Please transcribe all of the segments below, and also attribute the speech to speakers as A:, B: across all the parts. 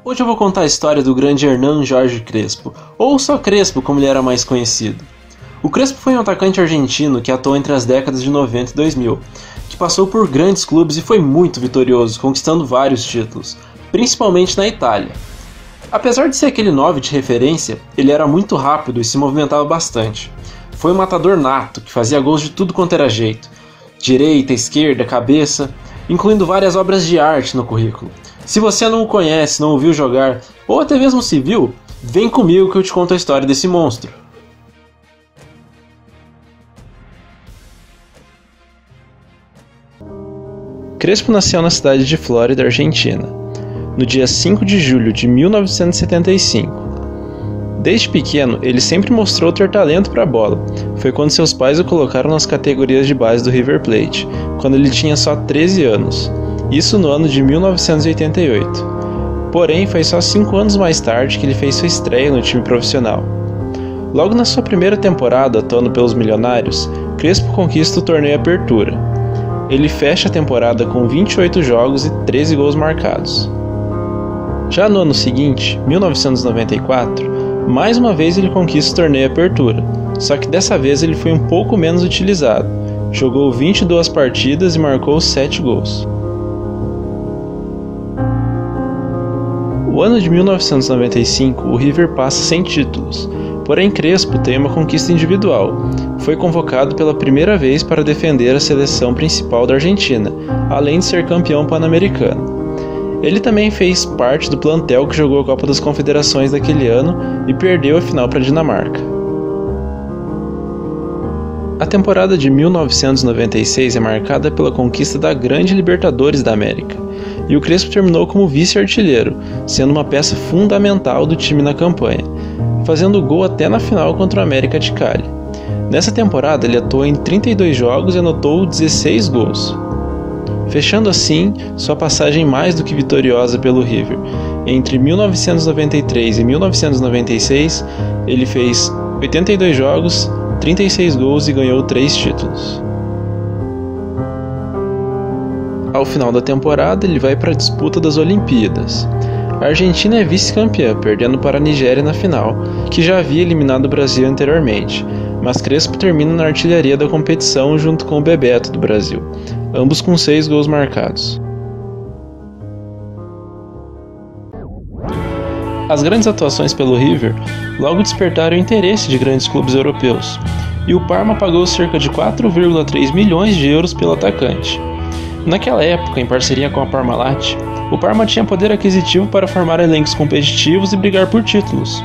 A: Hoje eu vou contar a história do grande Hernán Jorge Crespo, ou só Crespo como ele era mais conhecido. O Crespo foi um atacante argentino que atuou entre as décadas de 90 e 2000, que passou por grandes clubes e foi muito vitorioso, conquistando vários títulos, principalmente na Itália. Apesar de ser aquele 9 de referência, ele era muito rápido e se movimentava bastante. Foi um matador nato, que fazia gols de tudo quanto era jeito, direita, esquerda, cabeça, incluindo várias obras de arte no currículo. Se você não o conhece, não o viu jogar, ou até mesmo se viu, vem comigo que eu te conto a história desse monstro. Crespo nasceu na cidade de Flórida, Argentina, no dia 5 de julho de 1975. Desde pequeno, ele sempre mostrou ter talento para a bola. Foi quando seus pais o colocaram nas categorias de base do River Plate, quando ele tinha só 13 anos. Isso no ano de 1988. Porém, foi só 5 anos mais tarde que ele fez sua estreia no time profissional. Logo na sua primeira temporada atuando pelos Milionários, Crespo conquista o torneio Apertura. Ele fecha a temporada com 28 jogos e 13 gols marcados. Já no ano seguinte, 1994, mais uma vez ele conquista o torneio Apertura, só que dessa vez ele foi um pouco menos utilizado. Jogou 22 partidas e marcou 7 gols. O ano de 1995, o River passa sem títulos, porém Crespo tem uma conquista individual. Foi convocado pela primeira vez para defender a seleção principal da Argentina, além de ser campeão pan-americano. Ele também fez parte do plantel que jogou a Copa das Confederações daquele ano e perdeu a final para a Dinamarca. A temporada de 1996 é marcada pela conquista da Grande Libertadores da América, e o Crespo terminou como vice-artilheiro, sendo uma peça fundamental do time na campanha, fazendo gol até na final contra o América de Cali. Nessa temporada ele atuou em 32 jogos e anotou 16 gols. Fechando assim sua passagem mais do que vitoriosa pelo River. Entre 1993 e 1996, ele fez 82 jogos, 36 gols e ganhou 3 títulos. Ao final da temporada, ele vai para a disputa das Olimpíadas. A Argentina é vice-campeã, perdendo para a Nigéria na final, que já havia eliminado o Brasil anteriormente, mas Crespo termina na artilharia da competição junto com o Bebeto do Brasil, ambos com 6 gols marcados. As grandes atuações pelo River logo despertaram o interesse de grandes clubes europeus, e o Parma pagou cerca de 4,3 milhões de euros pelo atacante. Naquela época, em parceria com a Parmalat, o Parma tinha poder aquisitivo para formar elencos competitivos e brigar por títulos,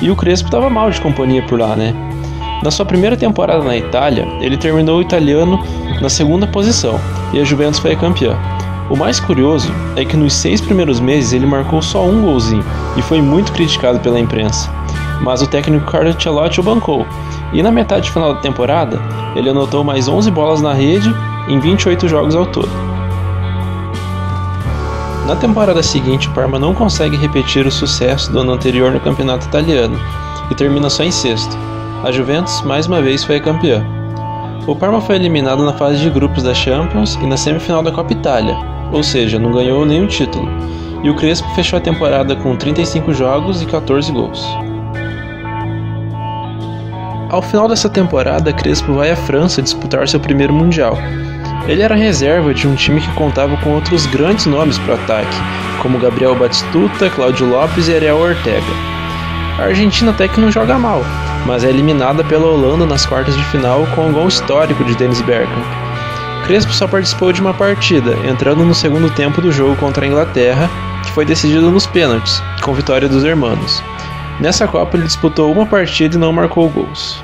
A: e o Crespo estava mal de companhia por lá, né? Na sua primeira temporada na Itália, ele terminou o italiano na segunda posição, e a Juventus foi a campeã. O mais curioso é que nos 6 primeiros meses ele marcou só um golzinho, e foi muito criticado pela imprensa, mas o técnico Carlo Ancelotti o bancou, e na metade final da temporada, ele anotou mais 11 bolas na rede em 28 jogos ao todo. Na temporada seguinte, o Parma não consegue repetir o sucesso do ano anterior no campeonato italiano, e termina só em sexto. A Juventus, mais uma vez, foi a campeã. O Parma foi eliminado na fase de grupos da Champions e na semifinal da Copa Itália, ou seja, não ganhou nenhum título, e o Crespo fechou a temporada com 35 jogos e 14 gols. Ao final dessa temporada, Crespo vai à França disputar seu primeiro Mundial. Ele era reserva de um time que contava com outros grandes nomes para o ataque, como Gabriel Batistuta, Cláudio Lopes e Ariel Ortega. A Argentina até que não joga mal, mas é eliminada pela Holanda nas quartas de final com um gol histórico de Dennis Bergkamp. Crespo só participou de uma partida, entrando no segundo tempo do jogo contra a Inglaterra, que foi decidido nos pênaltis, com vitória dos hermanos. Nessa Copa ele disputou uma partida e não marcou gols.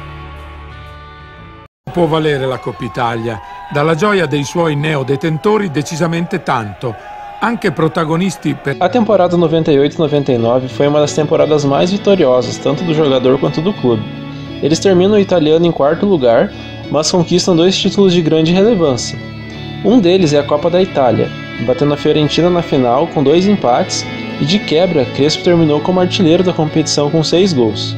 B: Può valere la Coppa Italia, dalla gioia dei suoi neodetentori decisamente tanto, anche protagonisti per...
A: A temporada 98-99 foi uma das temporadas mais vitoriosas, tanto do jogador quanto do clube. Eles terminam o italiano em 4º lugar, mas conquistam 2 títulos de grande relevância. Um deles é a Copa da Itália, batendo a Fiorentina na final com 2 empates, e de quebra, Crespo terminou como artilheiro da competição com 6 gols.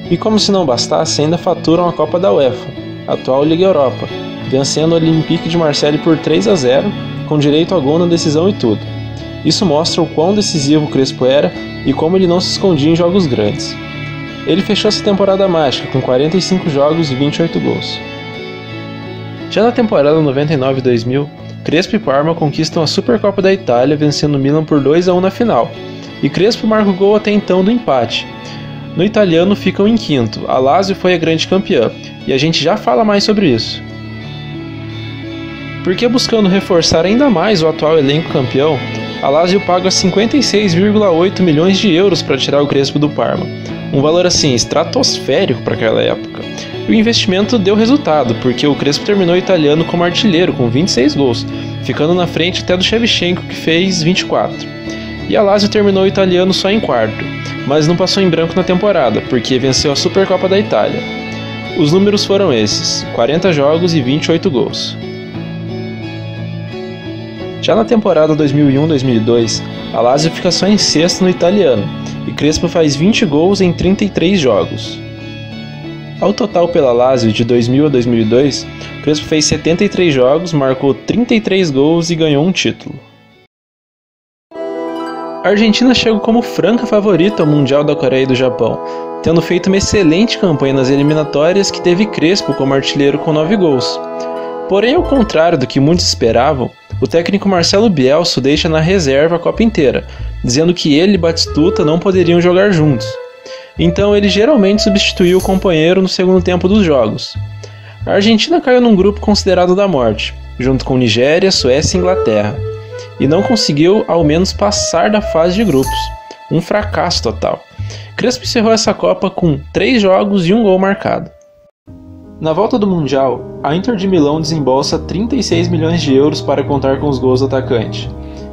A: E como se não bastasse, ainda faturam a Copa da UEFA, atual Liga Europa, vencendo o Olympique de Marseille por 3-0, com direito a gol na decisão e tudo. Isso mostra o quão decisivo Crespo era e como ele não se escondia em jogos grandes. Ele fechou essa temporada mágica com 45 jogos e 28 gols. Já na temporada 99-2000, Crespo e Parma conquistam a Supercopa da Itália, vencendo o Milan por 2-1 na final, e Crespo marca o gol até então do empate. No italiano ficam em quinto, a Lazio foi a grande campeã, e a gente já fala mais sobre isso. Porque buscando reforçar ainda mais o atual elenco campeão, a Lazio paga 56,8 milhões de euros para tirar o Crespo do Parma, um valor assim estratosférico para aquela época. E o investimento deu resultado, porque o Crespo terminou o italiano como artilheiro com 26 gols, ficando na frente até do Shevchenko, que fez 24. E a Lazio terminou o italiano só em quarto, mas não passou em branco na temporada, porque venceu a Supercopa da Itália. Os números foram esses: 40 jogos e 28 gols. Já na temporada 2001-2002, a Lazio fica só em sexto no italiano, e Crespo faz 20 gols em 33 jogos. Ao total pela Lazio de 2000 a 2002, Crespo fez 73 jogos, marcou 33 gols e ganhou um título. A Argentina chegou como franca favorita ao Mundial da Coreia e do Japão, tendo feito uma excelente campanha nas eliminatórias que teve Crespo como artilheiro com 9 gols. Porém, ao contrário do que muitos esperavam, o técnico Marcelo Bielsa o deixa na reserva a Copa inteira, dizendo que ele e Batistuta não poderiam jogar juntos. Então ele geralmente substituiu o companheiro no segundo tempo dos jogos. A Argentina caiu num grupo considerado da morte, junto com Nigéria, Suécia e Inglaterra, e não conseguiu ao menos passar da fase de grupos, um fracasso total. Crespo encerrou essa Copa com 3 jogos e 1 gol marcado. Na volta do Mundial, a Inter de Milão desembolsa 36 milhões de euros para contar com os gols do atacante,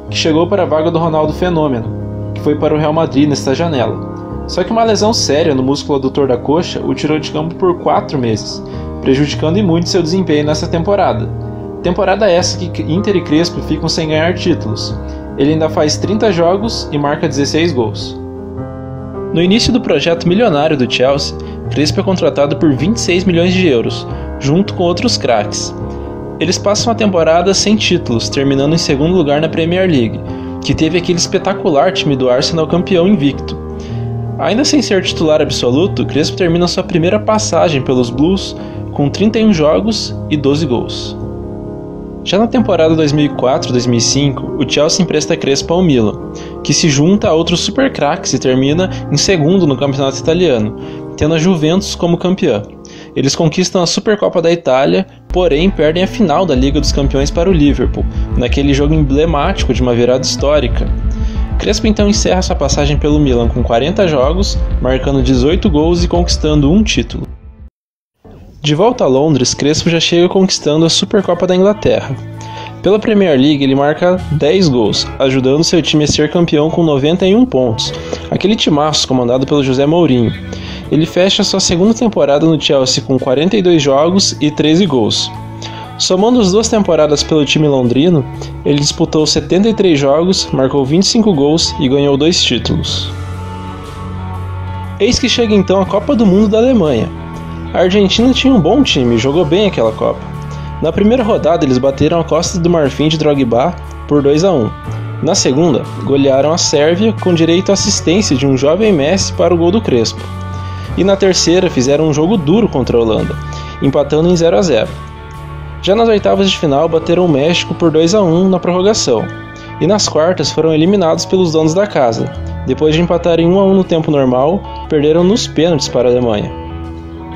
A: que chegou para a vaga do Ronaldo Fenômeno, que foi para o Real Madrid nesta janela. Só que uma lesão séria no músculo adutor da coxa o tirou de campo por 4 meses, prejudicando e muito seu desempenho nessa temporada. Temporada essa que Inter e Crespo ficam sem ganhar títulos. Ele ainda faz 30 jogos e marca 16 gols. No início do projeto milionário do Chelsea, Crespo é contratado por 26 milhões de euros, junto com outros craques. Eles passam a temporada sem títulos, terminando em segundo lugar na Premier League, que teve aquele espetacular time do Arsenal campeão invicto. Ainda sem ser titular absoluto, Crespo termina sua primeira passagem pelos Blues com 31 jogos e 12 gols. Já na temporada 2004-2005, o Chelsea empresta Crespo ao Milan, que se junta a outros super craques e termina em segundo no campeonato italiano, tendo a Juventus como campeã. Eles conquistam a Supercopa da Itália, porém perdem a final da Liga dos Campeões para o Liverpool, naquele jogo emblemático de uma virada histórica. Crespo então encerra sua passagem pelo Milan com 40 jogos, marcando 18 gols e conquistando um título. De volta a Londres, Crespo já chega conquistando a Supercopa da Inglaterra. Pela Premier League ele marca 10 gols, ajudando seu time a ser campeão com 91 pontos, aquele timaço comandado pelo José Mourinho. Ele fecha sua segunda temporada no Chelsea com 42 jogos e 13 gols. Somando as 2 temporadas pelo time londrino, ele disputou 73 jogos, marcou 25 gols e ganhou 2 títulos. Eis que chega então a Copa do Mundo da Alemanha. A Argentina tinha um bom time e jogou bem aquela Copa. Na primeira rodada eles bateram a Costa do Marfim de Drogba por 2-1. Na segunda, golearam a Sérvia com direito à assistência de um jovem Messi para o gol do Crespo. E na terceira fizeram um jogo duro contra a Holanda, empatando em 0-0. Já nas oitavas de final bateram o México por 2-1 na prorrogação. E nas quartas foram eliminados pelos donos da casa. Depois de empatarem 1-1 no tempo normal, perderam nos pênaltis para a Alemanha.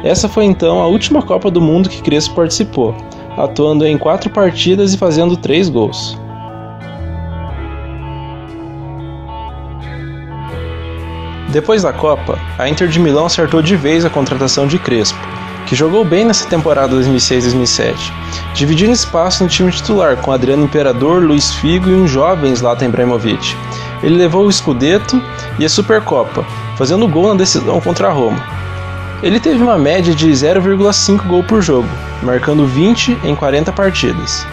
A: Essa foi então a última Copa do Mundo que Crespo participou, atuando em 4 partidas e fazendo 3 gols. Depois da Copa, a Inter de Milão acertou de vez a contratação de Crespo, que jogou bem nessa temporada 2006-2007, dividindo espaço no time titular com Adriano Imperador, Luiz Figo e um jovem Zlatan Ibrahimovic. Ele levou o Scudetto e a Supercopa, fazendo gol na decisão contra a Roma. Ele teve uma média de 0,5 gol por jogo, marcando 20 em 40 partidas.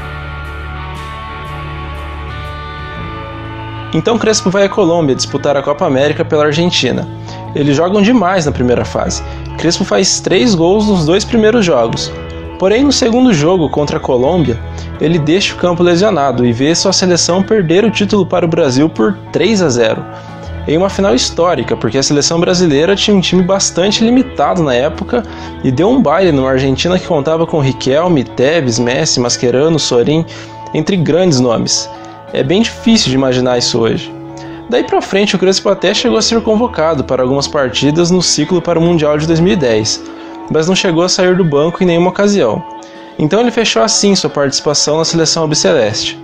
A: Então Crespo vai à Colômbia disputar a Copa América pela Argentina. Eles jogam demais na primeira fase. Crespo faz 3 gols nos 2 primeiros jogos. Porém, no segundo jogo contra a Colômbia, ele deixa o campo lesionado e vê sua seleção perder o título para o Brasil por 3-0. Em uma final histórica, porque a seleção brasileira tinha um time bastante limitado na época e deu um baile numa Argentina que contava com Riquelme, Tevez, Messi, Mascherano, Sorin, entre grandes nomes. É bem difícil de imaginar isso hoje. Daí pra frente, o Crespo até chegou a ser convocado para algumas partidas no ciclo para o Mundial de 2010, mas não chegou a sair do banco em nenhuma ocasião. Então ele fechou assim sua participação na seleção albiceleste.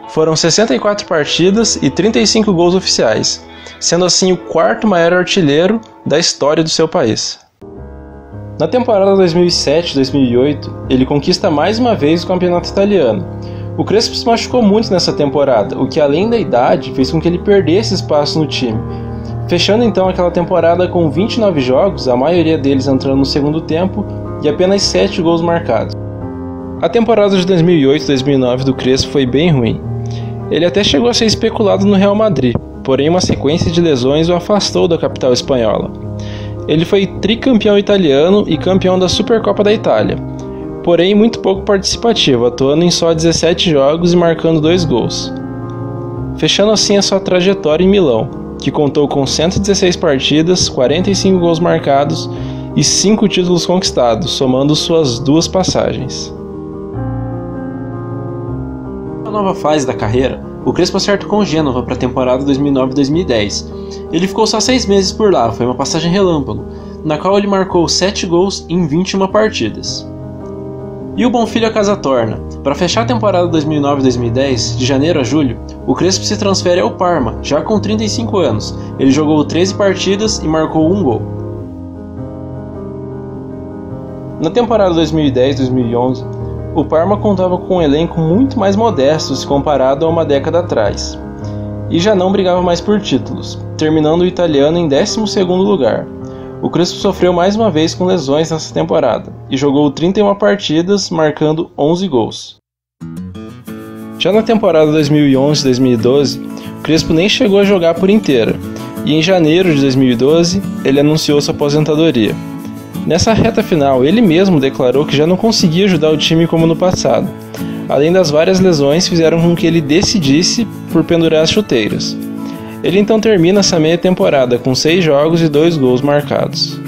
A: Foram 64 partidas e 35 gols oficiais, sendo assim o quarto maior artilheiro da história do seu país. Na temporada 2007-2008, ele conquista mais uma vez o campeonato italiano. O Crespo se machucou muito nessa temporada, o que além da idade fez com que ele perdesse espaço no time, fechando então aquela temporada com 29 jogos, a maioria deles entrando no segundo tempo, e apenas 7 gols marcados. A temporada de 2008-2009 do Crespo foi bem ruim. Ele até chegou a ser especulado no Real Madrid, porém uma sequência de lesões o afastou da capital espanhola. Ele foi tricampeão italiano e campeão da Supercopa da Itália, porém muito pouco participativo, atuando em só 17 jogos e marcando 2 gols. Fechando assim a sua trajetória em Milão, que contou com 116 partidas, 45 gols marcados e 5 títulos conquistados, somando suas 2 passagens. Na nova fase da carreira, o Crespo acerta com o Gênova para a temporada 2009-2010. Ele ficou só 6 meses por lá, foi uma passagem relâmpago, na qual ele marcou 7 gols em 21 partidas. E o Bonfilho a casa torna. Para fechar a temporada 2009-2010, de janeiro a julho, o Crespo se transfere ao Parma, já com 35 anos. Ele jogou 13 partidas e marcou 1 gol. Na temporada 2010-2011, o Parma contava com um elenco muito mais modesto se comparado a uma década atrás, e já não brigava mais por títulos, terminando o italiano em 12º lugar. O Crespo sofreu mais uma vez com lesões nessa temporada, e jogou 31 partidas, marcando 11 gols. Já na temporada 2011-2012, o Crespo nem chegou a jogar por inteira, e em janeiro de 2012, ele anunciou sua aposentadoria. Nessa reta final, ele mesmo declarou que já não conseguia ajudar o time como no passado. Além das várias lesões, fizeram com que ele decidisse por pendurar as chuteiras. Ele então termina essa meia temporada com 6 jogos e 2 gols marcados.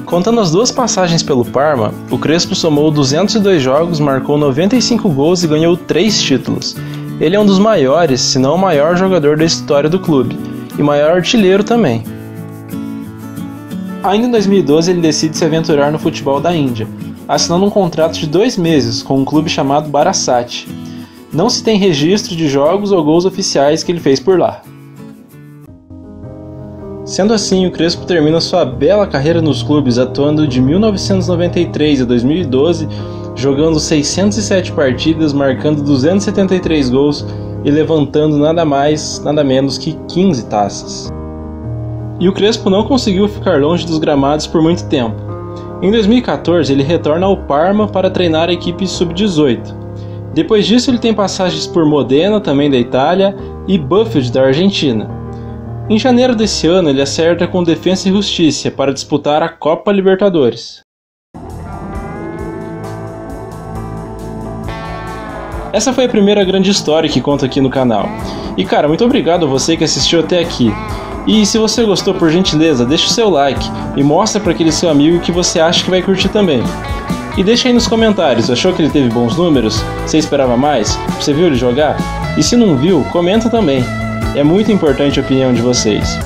A: Contando as 2 passagens pelo Parma, o Crespo somou 202 jogos, marcou 95 gols e ganhou 3 títulos. Ele é um dos maiores, se não o maior jogador da história do clube, e maior artilheiro também. Ainda em 2012 ele decide se aventurar no futebol da Índia, assinando um contrato de 2 meses com um clube chamado Barasat. Não se tem registro de jogos ou gols oficiais que ele fez por lá. Sendo assim, o Crespo termina sua bela carreira nos clubes, atuando de 1993 a 2012, jogando 607 partidas, marcando 273 gols e levantando nada mais, nada menos que 15 taças. E o Crespo não conseguiu ficar longe dos gramados por muito tempo. Em 2014, ele retorna ao Parma para treinar a equipe sub-18. Depois disso, ele tem passagens por Modena, também da Itália, e Banfield, da Argentina. Em janeiro desse ano, ele acerta com Defensa e Justiça para disputar a Copa Libertadores. Essa foi a primeira grande história que conto aqui no canal. E cara, muito obrigado a você que assistiu até aqui. E se você gostou, por gentileza, deixa o seu like e mostra para aquele seu amigo que você acha que vai curtir também. E deixa aí nos comentários, achou que ele teve bons números? Você esperava mais? Você viu ele jogar? E se não viu, comenta também. É muito importante a opinião de vocês.